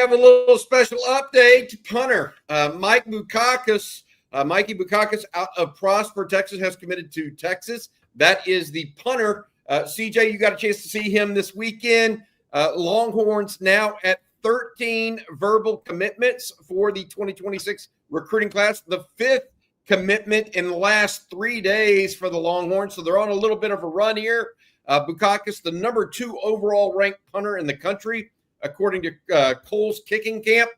have a little special update. Punter, Mikey Bukauskas out of Prosper, Texas, has committed to Texas. That is the punter. CJ, you got a chance to see him this weekend. Longhorns now at 13 verbal commitments for the 2026 recruiting class. The fifth commitment in the last 3 days for the Longhorns. So they're on a little bit of a run here. Bukauskas, the number 2 overall ranked punter in the country, according to Cole's Kicking Camp.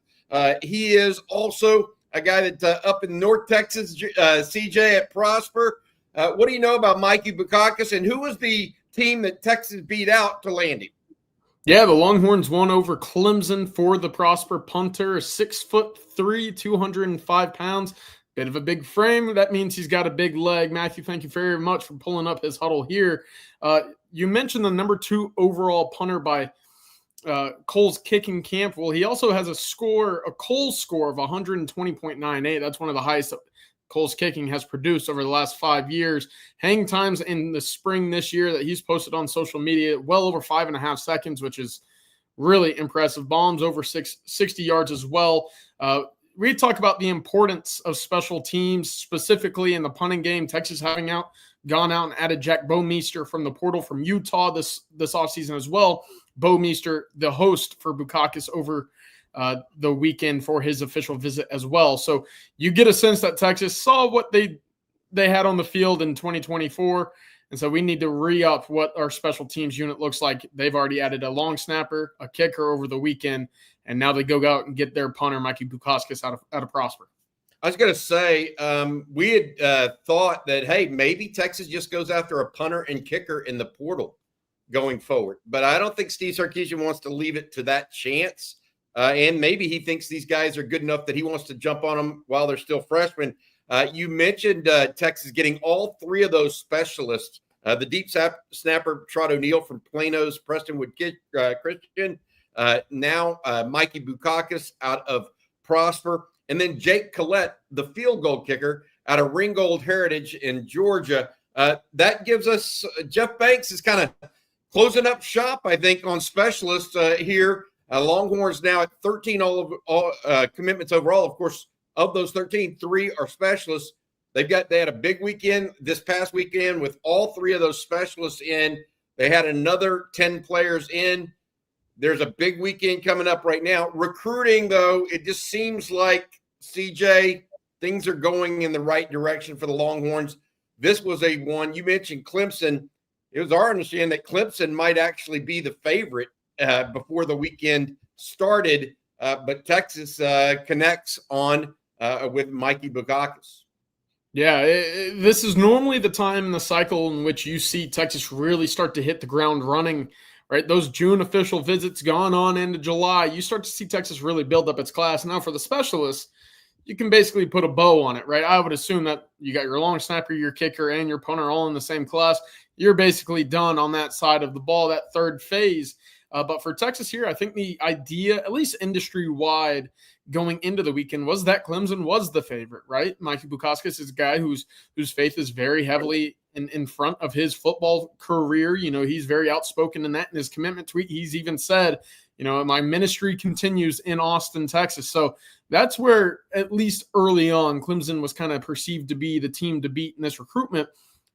He is also a guy that's up in North Texas, CJ at Prosper. What do you know about Mikey Bukauskas, and who was the team that Texas beat out to land him? Yeah, the Longhorns won over Clemson for the Prosper punter, 6'3", 205 pounds. Bit of a big frame. That means he's got a big leg. Matthew, thank you very much for pulling up his huddle here. You mentioned the number 2 overall punter by Cole's Kicking Camp. Well, he also has a Cole's score of 120.98. That's one of the highest Cole's Kicking has produced over the last 5 years. Hang times in the spring this year that he's posted on social media, well over 5.5 seconds, which is really impressive. Bombs over 60 yards as well. We talk about the importance of special teams, specifically in the punting game. Texas having gone out and added Jack Bomeister from the portal from Utah this offseason as well. Bomeister, the host for Bukauskas over the weekend for his official visit as well. So you get a sense that Texas saw what they had on the field in 2024. And so we need to re-up what our special teams unit looks like. They've already added a long snapper, a kicker over the weekend, and now they go out and get their punter, Mikey Bukauskas, out of Prosper. I was going to say, we had thought that, hey, maybe Texas just goes after a punter and kicker in the portal going forward. But I don't think Steve Sarkisian wants to leave it to that chance. And maybe he thinks these guys are good enough that he wants to jump on them while they're still freshmen. You mentioned Texas getting all 3 of those specialists. The deep snapper, Trot O'Neill from Plano's Prestonwood Christian. Now Mikey Bukauskas out of Prosper. And then Jake Collette, the field goal kicker out of Ringgold Heritage in Georgia. That gives us Jeff Banks is kind of closing up shop, I think, on specialists here. Longhorns now at 13 commitments overall. Of course, of those 13, 3 are specialists. They had a big weekend this past weekend with all 3 of those specialists in. They had another 10 players in. There's a big weekend coming up right now. Recruiting, though, it just seems like, CJ, things are going in the right direction for the Longhorns. This was a one. You mentioned Clemson. It was our understanding that Clemson might actually be the favorite before the weekend started, but Texas connects on with Mikey Bukauskas. Yeah, this is normally the time in the cycle in which you see Texas really start to hit the ground running, right? Those June official visits gone on into July, you start to see Texas really build up its class. Now for the specialists, you can basically put a bow on it, right? I would assume that you got your long snapper, your kicker, and your punter all in the same class. You're basically done on that side of the ball, that third phase. But for Texas here, I think the idea, at least industry-wide, going into the weekend was that Clemson was the favorite, right? Mikey Bukauskas is a guy whose faith is very heavily in front of his football career. You know, he's very outspoken in that. In his commitment tweet, he's even said, you know, my ministry continues in Austin, Texas. So that's where, at least early on, Clemson was kind of perceived to be the team to beat in this recruitment.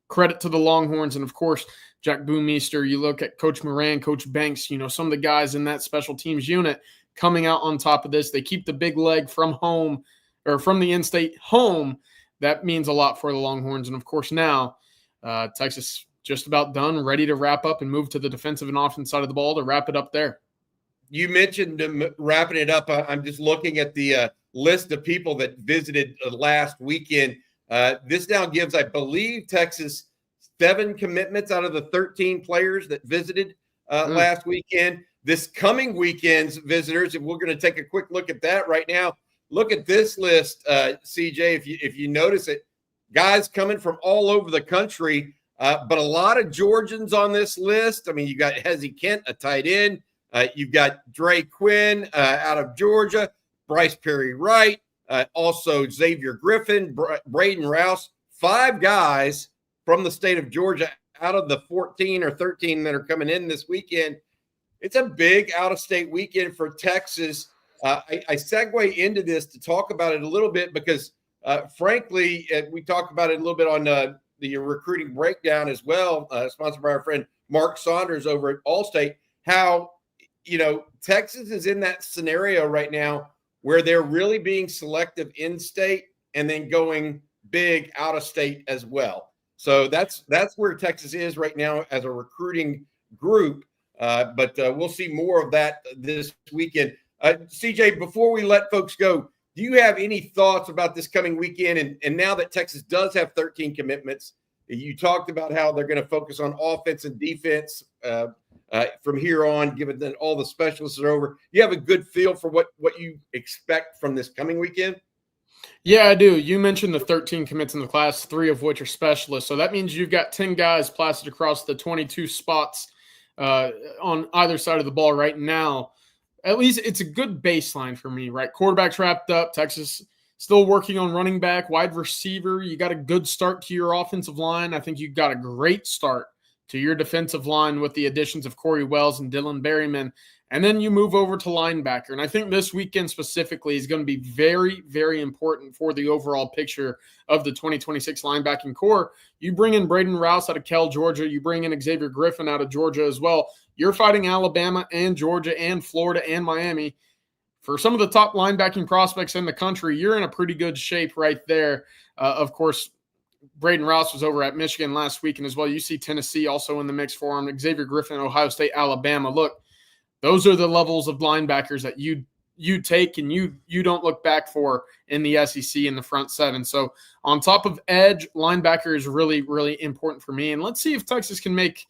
Credit to the Longhorns and, of course, Jack Bomeister. You look at Coach Moran, Coach Banks, you know, some of the guys in that special teams unit coming out on top of this. They keep the big leg from home or from the in-state home. That means a lot for the Longhorns. And, of course, now Texas just about done, ready to wrap up and move to the defensive and offensive side of the ball to wrap it up there. You mentioned wrapping it up. I'm just looking at the list of people that visited last weekend. This now gives, I believe, Texas 7 commitments out of the 13 players that visited last weekend. This coming weekend's visitors, and we're going to take a quick look at that right now. Look at this list, CJ, if you notice it. Guys coming from all over the country, but a lot of Georgians on this list. I mean, you got Hezzy Kent, a tight end. You've got Dre Quinn out of Georgia, Bryce Perry Wright, also Xavier Griffin, Braden Rouse, 5 guys from the state of Georgia out of the 14 or 13 that are coming in this weekend. It's a big out-of-state weekend for Texas. I segue into this to talk about it a little bit because, frankly, we talked about it a little bit on the recruiting breakdown as well, sponsored by our friend Mark Saunders over at Allstate, how, Texas is in that scenario right now where they're really being selective in state and then going big out of state as well. So that's where Texas is right now as a recruiting group. But we'll see more of that this weekend. CJ, before we let folks go, do you have any thoughts about this coming weekend? And now that Texas does have 13 commitments, you talked about how they're going to focus on offense and defense from here on, given that all the specialists are over. You have a good feel for what you expect from this coming weekend? Yeah, I do. You mentioned the 13 commits in the class, 3 of which are specialists. So that means you've got 10 guys plastered across the 22 spots on either side of the ball right now. At least it's a good baseline for me, right? Quarterback's wrapped up. Texas still working on running back, wide receiver. You got a good start to your offensive line. I think you got a great start to your defensive line with the additions of Corey Wells and Dylan Berryman. And then you move over to linebacker. And I think this weekend specifically is going to be very, very important for the overall picture of the 2026 linebacking core. You bring in Braden Rouse out of Kell, Georgia. You bring in Xavier Griffin out of Georgia as well. You're fighting Alabama and Georgia and Florida and Miami. For some of the top linebacking prospects in the country, you're in a pretty good shape right there. Of course, Braden Rouse was over at Michigan last week, and as well, you see Tennessee also in the mix for him. Xavier Griffin, Ohio State, Alabama. Look, those are the levels of linebackers that you take and you don't look back for in the SEC in the front seven. So on top of edge, linebacker is really, really important for me. And let's see if Texas can make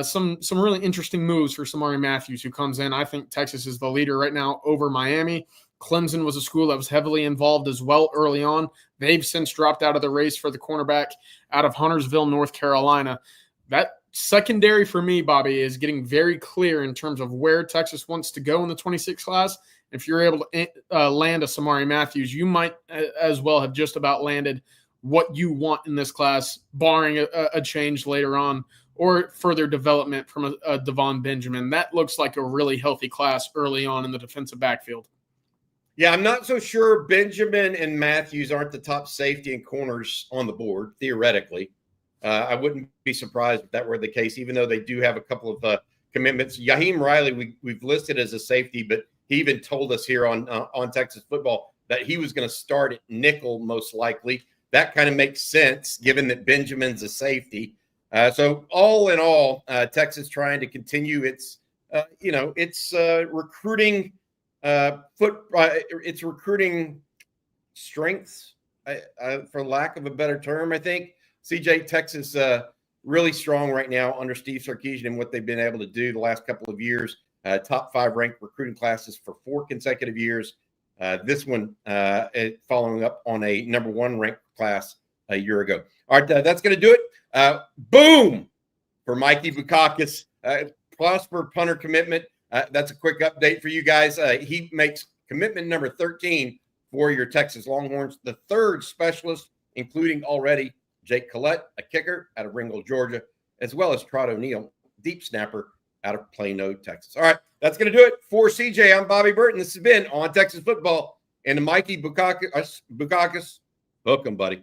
some really interesting moves for Samari Matthews, who comes in. I think Texas is the leader right now over Miami. Clemson was a school that was heavily involved as well early on. They've since dropped out of the race for the cornerback out of Huntersville, North Carolina. That secondary for me, Bobby, is getting very clear in terms of where Texas wants to go in the 26 class. If you're able to land a Samari Matthews, you might as well have just about landed what you want in this class, barring a change later on or further development from a Devon Benjamin. That looks like a really healthy class early on in the defensive backfield. Yeah, I'm not so sure Benjamin and Matthews aren't the top safety and corners on the board, theoretically. I wouldn't be surprised if that were the case, even though they do have a couple of commitments. Yaheem Riley, we've listed as a safety, but he even told us here on Texas football that he was going to start at nickel most likely. That kind of makes sense given that Benjamin's a safety. So all in all, Texas trying to continue its recruiting its recruiting strengths, for lack of a better term, I think. CJ, Texas really strong right now under Steve Sarkisian and what they've been able to do the last couple of years. Top 5 ranked recruiting classes for 4 consecutive years. This one following up on a number 1 ranked class a year ago. All right, that's going to do it. Boom for Mikey Bukauskas. Prosper punter commitment. That's a quick update for you guys. He makes commitment number 13 for your Texas Longhorns, the 3rd specialist, including already Jake Collette, a kicker out of Ringgold, Georgia, as well as Trot O'Neill, deep snapper out of Plano, Texas. All right, that's going to do it for CJ. I'm Bobby Burton. This has been On Texas Football and the Mikey Bukauskas. Hook 'em, buddy.